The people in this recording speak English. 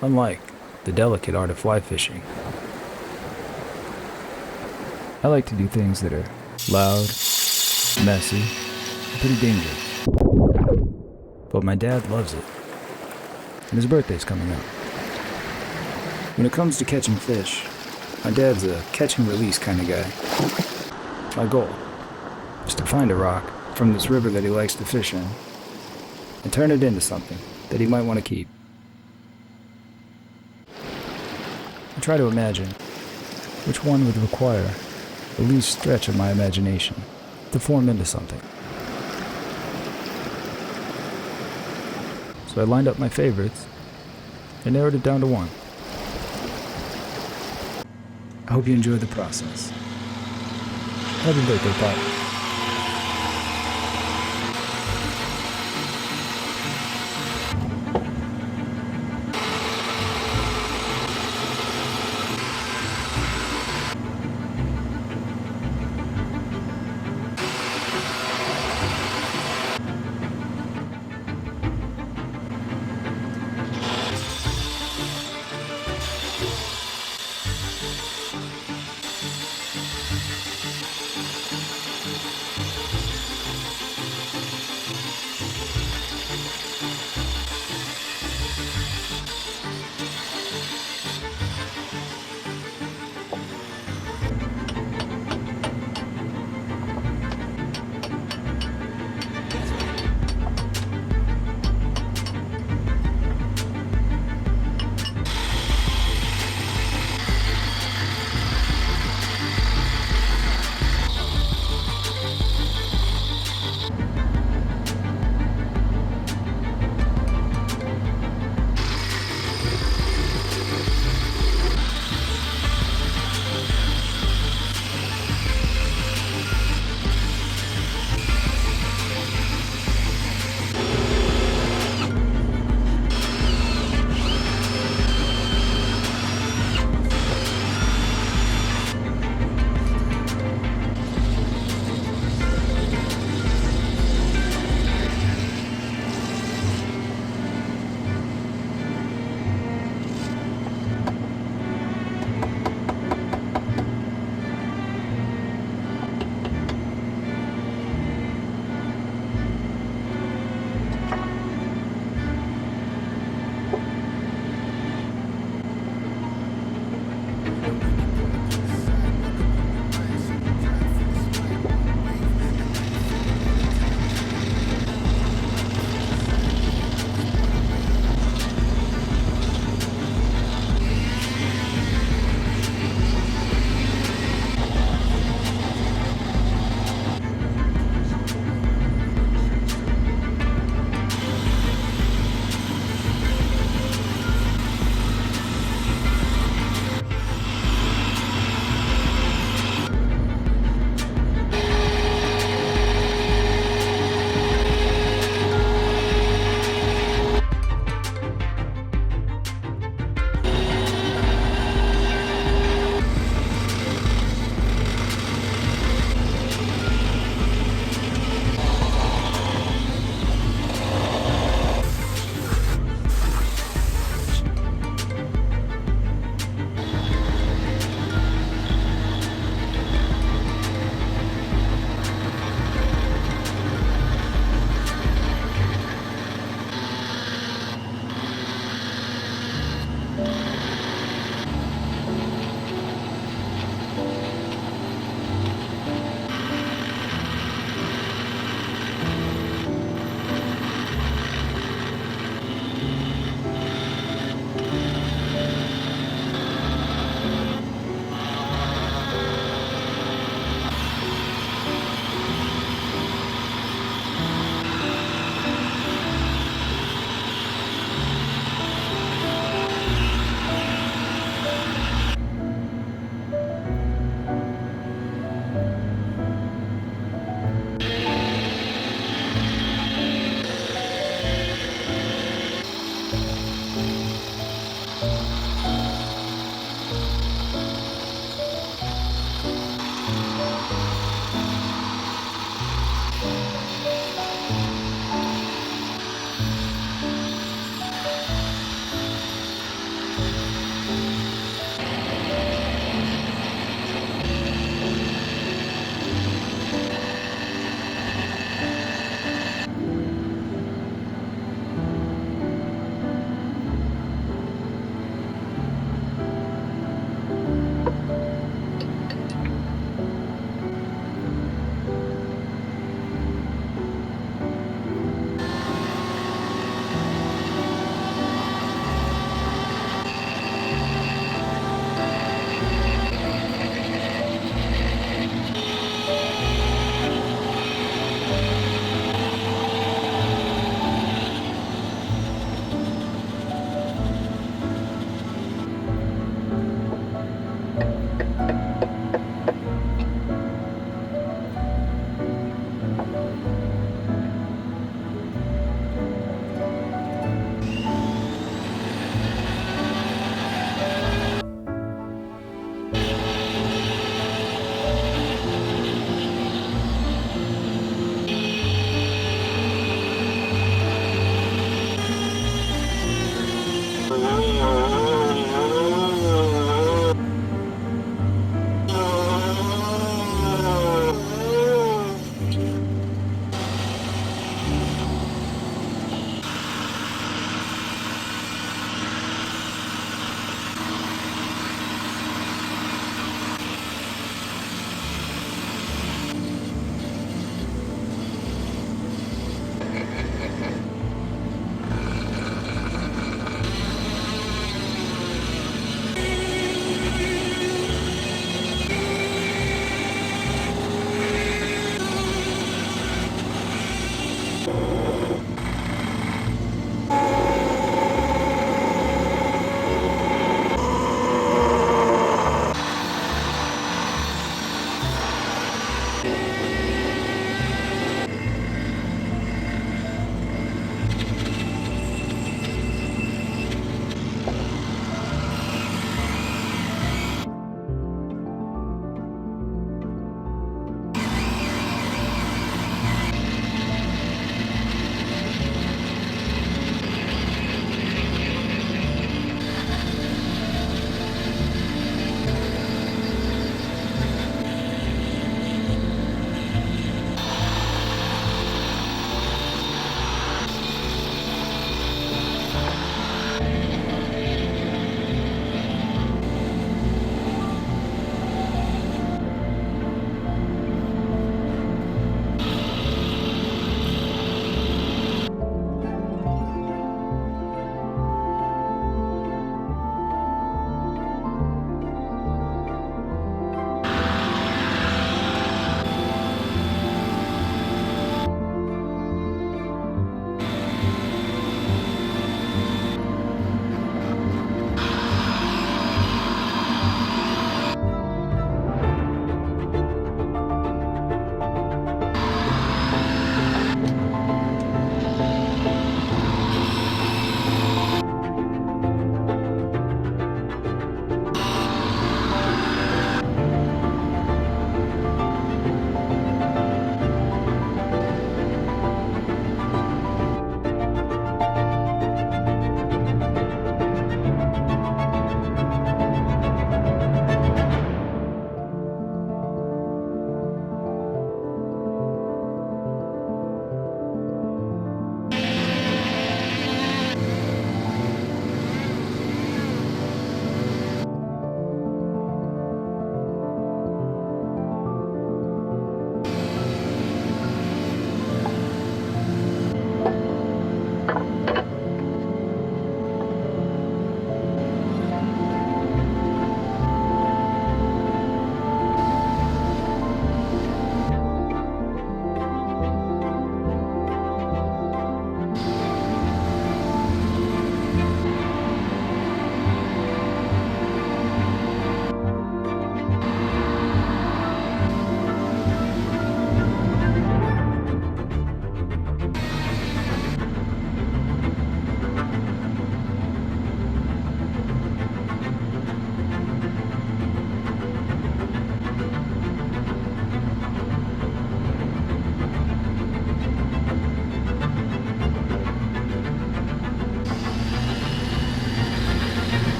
unlike the delicate art of fly fishing. I like to do things that are loud, messy, and pretty dangerous. But my dad loves it, and his birthday's coming up. When it comes to catching fish, my dad's a catch and release kind of guy. My goal is to find a rock from this river that he likes to fish in and turn it into something that he might want to keep. I try to imagine which one would require the least stretch of my imagination to form into something. So I lined up my favorites and narrowed it down to one. I hope you enjoy the process. Happy birthday, Pop.